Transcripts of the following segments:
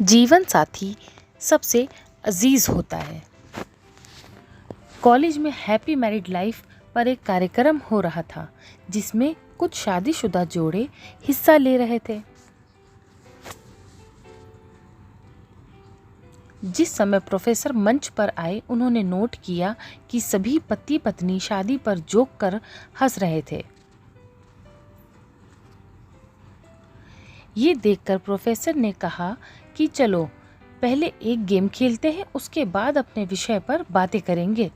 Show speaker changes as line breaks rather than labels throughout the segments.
जीवन साथी सबसे अजीज होता है। कॉलेज में हैप्पी मैरिड लाइफ पर एक कार्यक्रम हो रहा था जिसमें कुछ शादीशुदा जोड़े हिस्सा ले रहे थे। जिस समय प्रोफेसर मंच पर आए, उन्होंने नोट किया कि सभी पति पत्नी शादी पर जोक कर हंस रहे थे। ये देखकर प्रोफेसर ने कहा कि चलो पहले एक गेम खेलते हैं, उसके बाद अपने विषय पर बातें करेंगे।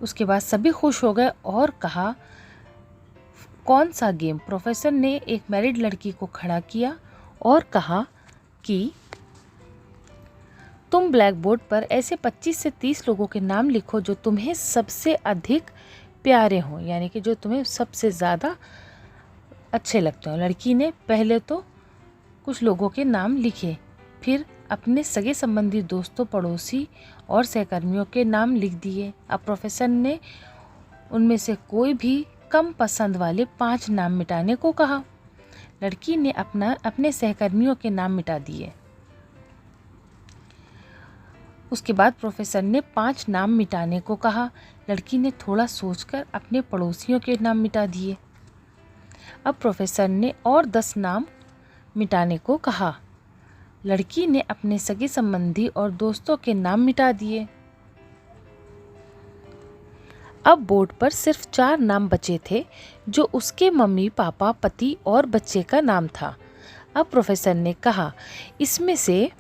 उसके बाद सभी खुश हो गए और कहा, कौन सा गेम? प्रोफेसर ने एक मैरिड लड़की को खड़ा किया और कहा कि तुम ब्लैक बोर्ड पर ऐसे 25 से 30 लोगों के नाम लिखो जो तुम्हें सबसे अधिक प्यारे हों, यानी कि जो तुम्हें सबसे ज़्यादा अच्छे लगते हो। लड़की ने पहले तो कुछ लोगों के नाम लिखे, फिर अपने सगे संबंधी, दोस्तों, पड़ोसी और सहकर्मियों के नाम लिख दिए। अब प्रोफेसर ने उनमें से कोई भी कम पसंद वाले 5 नाम मिटाने को कहा। लड़की ने अपने सहकर्मियों के नाम मिटा दिए। उसके बाद प्रोफेसर ने 5 नाम मिटाने को कहा। लड़की ने थोड़ा सोचकर अपने पड़ोसियों के नाम मिटा दिए। अब प्रोफेसर ने और 10 नाम मिटाने को कहा। लड़की ने अपने सगे संबंधी और दोस्तों के नाम मिटा दिए। अब बोर्ड पर सिर्फ 4 नाम बचे थे, जो उसके मम्मी, पापा, पति और बच्चे का नाम था। अब प्रोफेसर ने कहा, इसमें से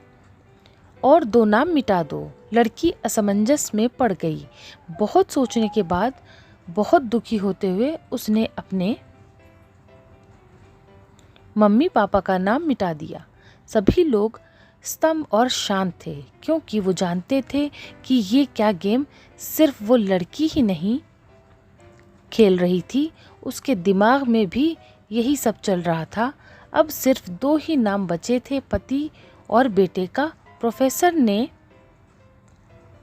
और 2 नाम मिटा दो। लड़की असमंजस में पड़ गई। बहुत सोचने के बाद, बहुत दुखी होते हुए उसने अपने मम्मी पापा का नाम मिटा दिया। सभी लोग स्तब्ध और शांत थे, क्योंकि वो जानते थे कि ये क्या गेम सिर्फ वो लड़की ही नहीं खेल रही थी, उसके दिमाग में भी यही सब चल रहा था। अब सिर्फ 2 ही नाम बचे थे, पति और बेटे का। प्रोफेसर ने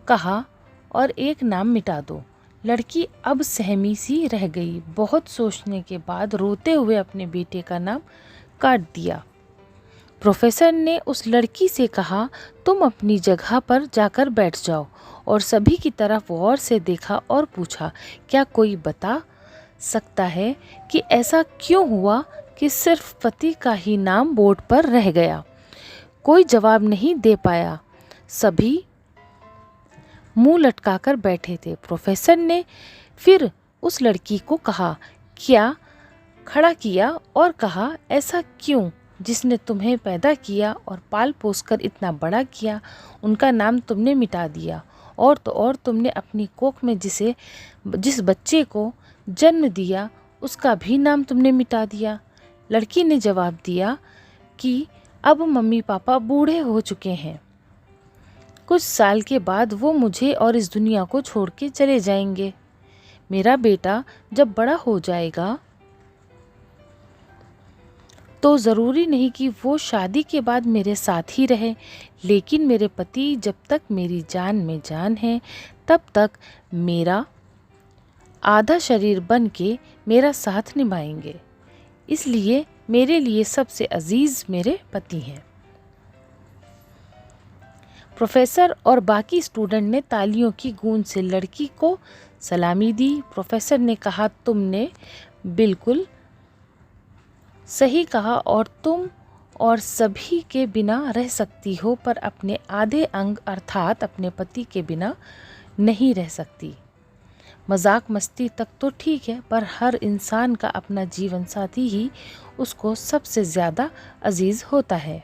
कहा, और एक नाम मिटा दो। लड़की अब सहमी सी रह गई। बहुत सोचने के बाद रोते हुए अपने बेटे का नाम काट दिया। प्रोफेसर ने उस लड़की से कहा, तुम अपनी जगह पर जाकर बैठ जाओ, और सभी की तरफ गौर से देखा और पूछा, क्या कोई बता सकता है कि ऐसा क्यों हुआ कि सिर्फ पति का ही नाम बोर्ड पर रह गया? कोई जवाब नहीं दे पाया। सभी मुंह लटकाकर बैठे थे। प्रोफेसर ने फिर उस लड़की को कहा, क्या खड़ा किया और कहा, ऐसा क्यों? जिसने तुम्हें पैदा किया और पाल पोस कर इतना बड़ा किया, उनका नाम तुमने मिटा दिया। और तो और तुमने अपनी कोख में जिस बच्चे को जन्म दिया, उसका भी नाम तुमने मिटा दिया। लड़की ने जवाब दिया कि अब मम्मी पापा बूढ़े हो चुके हैं। कुछ साल के बाद वो मुझे और इस दुनिया को छोड़ के चले जाएंगे। मेरा बेटा जब बड़ा हो जाएगा तो ज़रूरी नहीं कि वो शादी के बाद मेरे साथ ही रहे, लेकिन मेरे पति जब तक मेरी जान में जान है, तब तक मेरा आधा शरीर बन के मेरा साथ निभाएंगे। इसलिए मेरे लिए सबसे अजीज़ मेरे पति हैं। प्रोफेसर और बाकी स्टूडेंट ने तालियों की गूंज से लड़की को सलामी दी। प्रोफेसर ने कहा, तुमने बिल्कुल सही कहा, और तुम और सभी के बिना रह सकती हो, पर अपने आधे अंग अर्थात अपने पति के बिना नहीं रह सकती। मजाक मस्ती तक तो ठीक है, पर हर इंसान का अपना जीवन साथी ही उसको सबसे ज़्यादा अजीज़ होता है।